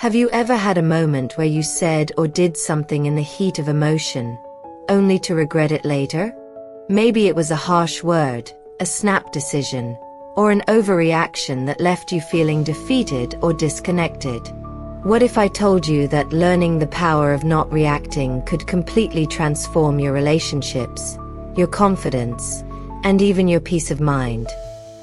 Have you ever had a moment where you said or did something in the heat of emotion, only to regret it later? Maybe it was a harsh word, a snap decision, or an overreaction that left you feeling defeated or disconnected. What if I told you that learning the power of not reacting could completely transform your relationships, your confidence, and even your peace of mind?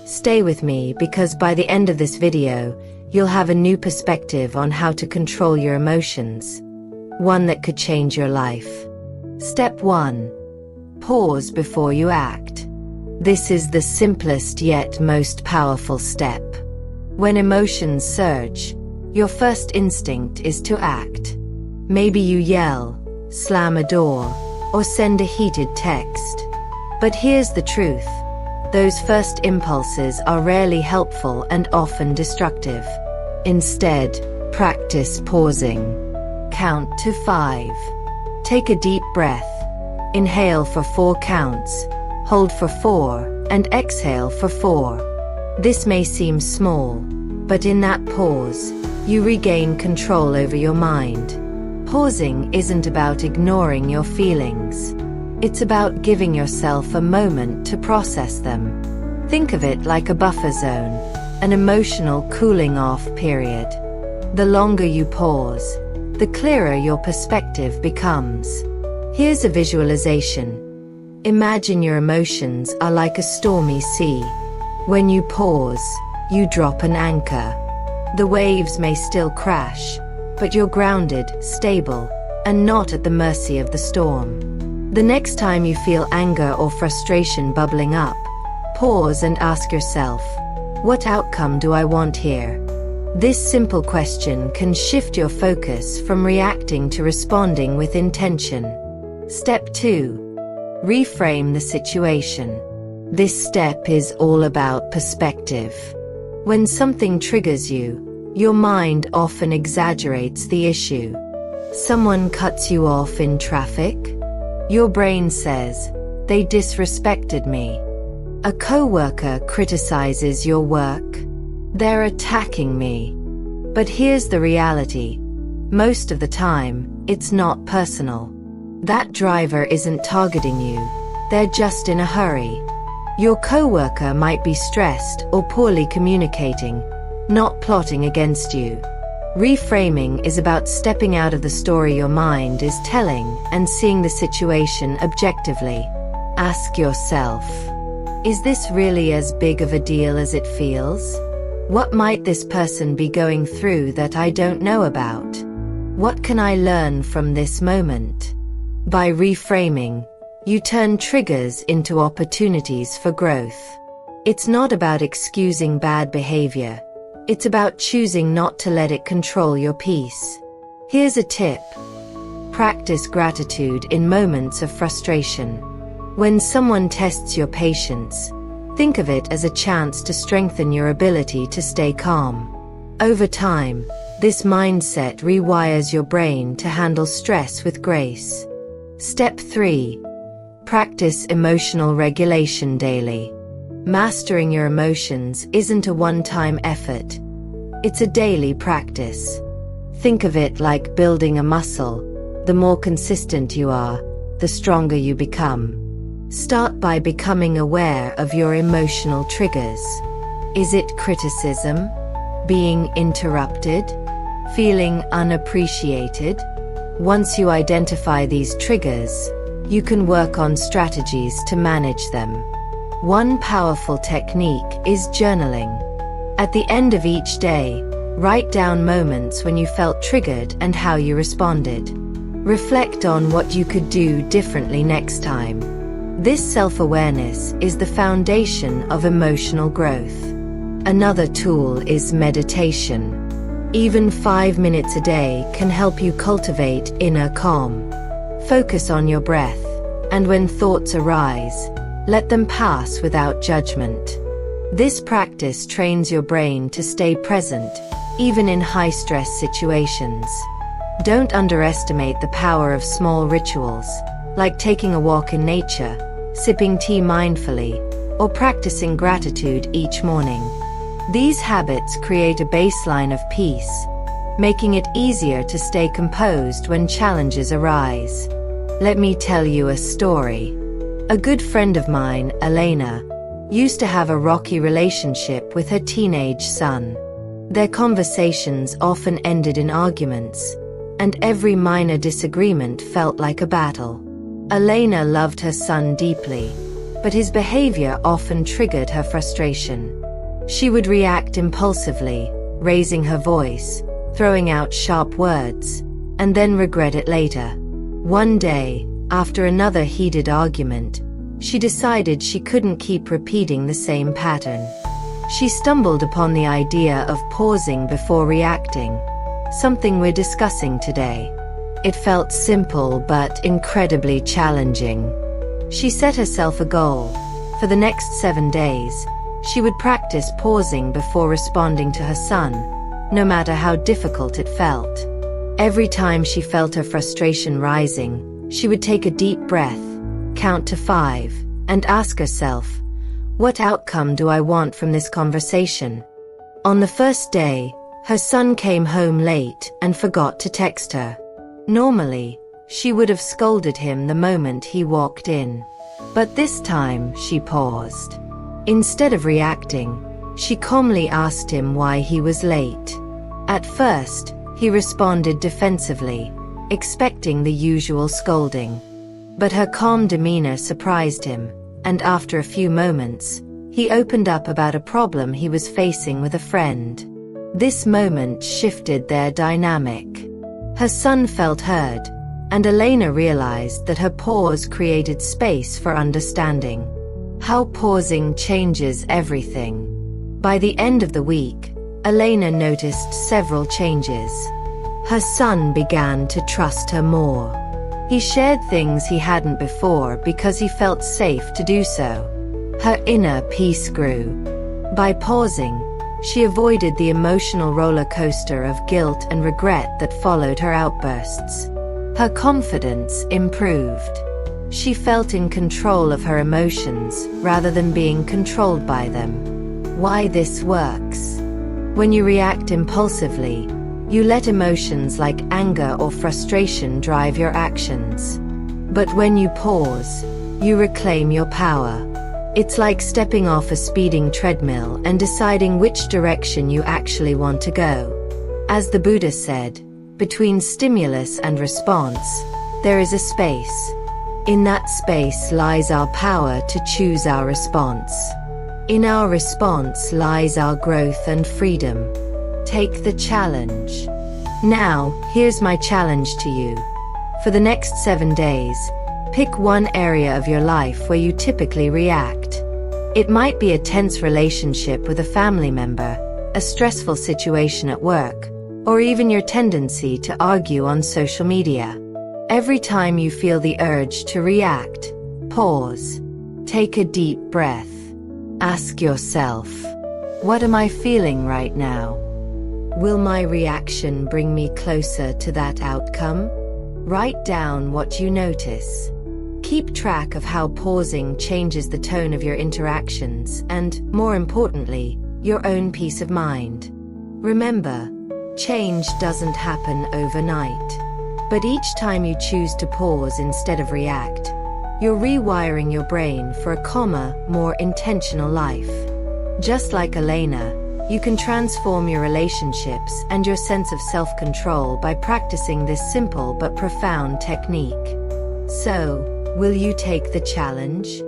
Stay with me, because by the end of this video, you'll have a new perspective on how to control your emotions, one that could change your life. Step 1. Pause before you act. This is the simplest yet most powerful step. When emotions surge, your first instinct is to act. Maybe you yell, slam a door, or send a heated text. But here's the truth. Those first impulses are rarely helpful and often destructive. Instead, practice pausing. Count to 5. Take a deep breath. Inhale for 4 counts, hold for 4, and exhale for 4. This may seem small, but in that pause, you regain control over your mind. Pausing isn't about ignoring your feelings. It's about giving yourself a moment to process them. Think of it like a buffer zone, an emotional cooling off period. The longer you pause, the clearer your perspective becomes. Here's a visualization. Imagine your emotions are like a stormy sea. When you pause, you drop an anchor. The waves may still crash, but you're grounded, stable, and not at the mercy of the storm. The next time you feel anger or frustration bubbling up, pause and ask yourself, what outcome do I want here? This simple question can shift your focus from reacting to responding with intention. Step 2. Reframe the situation. This step is all about perspective. When something triggers you, your mind often exaggerates the issue. Someone cuts you off in traffic? Your brain says, they disrespected me. A coworker criticizes your work? They're attacking me. But here's the reality. Most of the time, it's not personal. That driver isn't targeting you. They're just in a hurry. Your coworker might be stressed or poorly communicating, not plotting against you. Reframing is about stepping out of the story your mind is telling and seeing the situation objectively. Ask yourself, is this really as big of a deal as it feels? What might this person be going through that I don't know about? What can I learn from this moment? By reframing, you turn triggers into opportunities for growth. It's not about excusing bad behavior. It's about choosing not to let it control your peace. Here's a tip. Practice gratitude in moments of frustration. When someone tests your patience, think of it as a chance to strengthen your ability to stay calm. Over time, this mindset rewires your brain to handle stress with grace. Step 3. Practice emotional regulation daily. Mastering your emotions isn't a one-time effort. It's a daily practice. Think of it like building a muscle. The more consistent you are, the stronger you become. Start by becoming aware of your emotional triggers. Is it criticism? Being interrupted? Feeling unappreciated? Once you identify these triggers, you can work on strategies to manage them. One powerful technique is journaling. At the end of each day, write down moments when you felt triggered and how you responded. Reflect on what you could do differently next time. This self-awareness is the foundation of emotional growth. Another tool is meditation. Even 5 minutes a day can help you cultivate inner calm. Focus on your breath, and when thoughts arise, let them pass without judgment. This practice trains your brain to stay present, even in high-stress situations. Don't underestimate the power of small rituals, like taking a walk in nature, sipping tea mindfully, or practicing gratitude each morning. These habits create a baseline of peace, making it easier to stay composed when challenges arise. Let me tell you a story. A good friend of mine, Elena, used to have a rocky relationship with her teenage son. Their conversations often ended in arguments, and every minor disagreement felt like a battle. Elena loved her son deeply, but his behavior often triggered her frustration. She would react impulsively, raising her voice, throwing out sharp words, and then regret it later. One day, after another heated argument, she decided she couldn't keep repeating the same pattern. She stumbled upon the idea of pausing before reacting, something we're discussing today. It felt simple but incredibly challenging. She set herself a goal. For the next 7 days, she would practice pausing before responding to her son, no matter how difficult it felt. Every time she felt her frustration rising, she would take a deep breath, count to 5, and ask herself, what outcome do I want from this conversation? On the first day, her son came home late and forgot to text her. Normally, she would have scolded him the moment he walked in. But this time, she paused. Instead of reacting, she calmly asked him why he was late. At first, he responded defensively, expecting the usual scolding. But her calm demeanor surprised him, and after a few moments, he opened up about a problem he was facing with a friend. This moment shifted their dynamic. Her son felt heard, and Elena realized that her pause created space for understanding. How pausing changes everything. By the end of the week, Elena noticed several changes. Her son began to trust her more. He shared things he hadn't before because he felt safe to do so. Her inner peace grew. By pausing, she avoided the emotional roller coaster of guilt and regret that followed her outbursts. Her confidence improved. She felt in control of her emotions rather than being controlled by them. Why this works? When you react impulsively, you let emotions like anger or frustration drive your actions. But when you pause, you reclaim your power. It's like stepping off a speeding treadmill and deciding which direction you actually want to go. As the Buddha said, between stimulus and response, there is a space. In that space lies our power to choose our response. In our response lies our growth and freedom. Take the challenge. Now, here's my challenge to you. For the next 7 days, pick one area of your life where you typically react. It might be a tense relationship with a family member, a stressful situation at work, or even your tendency to argue on social media. Every time you feel the urge to react, pause. Take a deep breath. Ask yourself, what am I feeling right now? Will my reaction bring me closer to that outcome? Write down what you notice. Keep track of how pausing changes the tone of your interactions and, more importantly, your own peace of mind. Remember, change doesn't happen overnight. But each time you choose to pause instead of react, you're rewiring your brain for a calmer, more intentional life. Just like Elena, you can transform your relationships and your sense of self-control by practicing this simple but profound technique. So, will you take the challenge?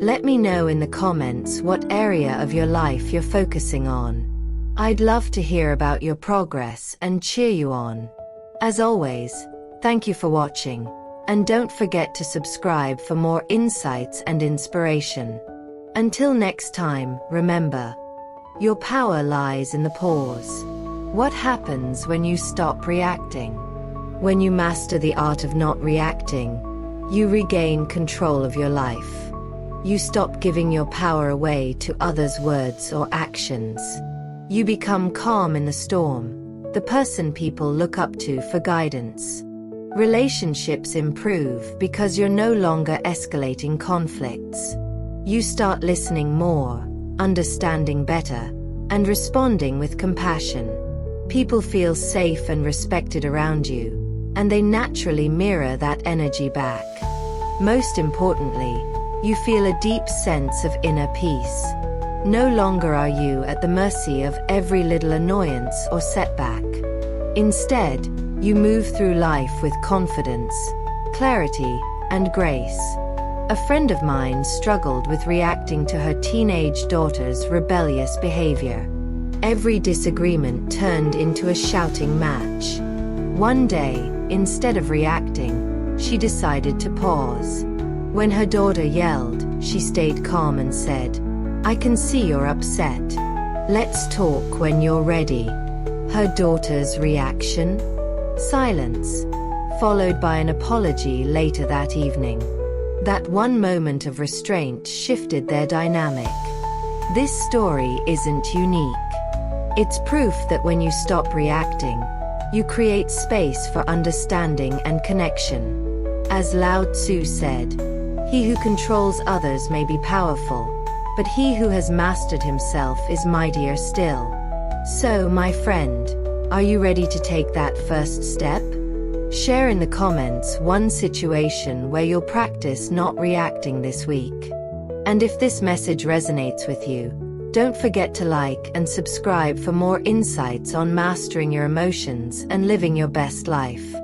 Let me know in the comments what area of your life you're focusing on. I'd love to hear about your progress and cheer you on. As always, thank you for watching, and don't forget to subscribe for more insights and inspiration. Until next time, remember, your power lies in the pause. What happens when you stop reacting? When you master the art of not reacting, you regain control of your life. You stop giving your power away to others' words or actions. You become calm in the storm, the person people look up to for guidance. Relationships improve because you're no longer escalating conflicts. You start listening more, understanding better, and responding with compassion. People feel safe and respected around you, and they naturally mirror that energy back. Most importantly, you feel a deep sense of inner peace. No longer are you at the mercy of every little annoyance or setback. Instead, you move through life with confidence, clarity, and grace. A friend of mine struggled with reacting to her teenage daughter's rebellious behavior. Every disagreement turned into a shouting match. One day, instead of reacting, she decided to pause. When her daughter yelled, she stayed calm and said, "I can see you're upset. Let's talk when you're ready." Her daughter's reaction? Silence, followed by an apology later that evening. That one moment of restraint shifted their dynamic. This story isn't unique. It's proof that when you stop reacting, you create space for understanding and connection. As Lao Tzu said, "He who controls others may be powerful, but he who has mastered himself is mightier still." So, my friend, are you ready to take that first step? Share in the comments one situation where you'll practice not reacting this week. And if this message resonates with you, don't forget to like and subscribe for more insights on mastering your emotions and living your best life.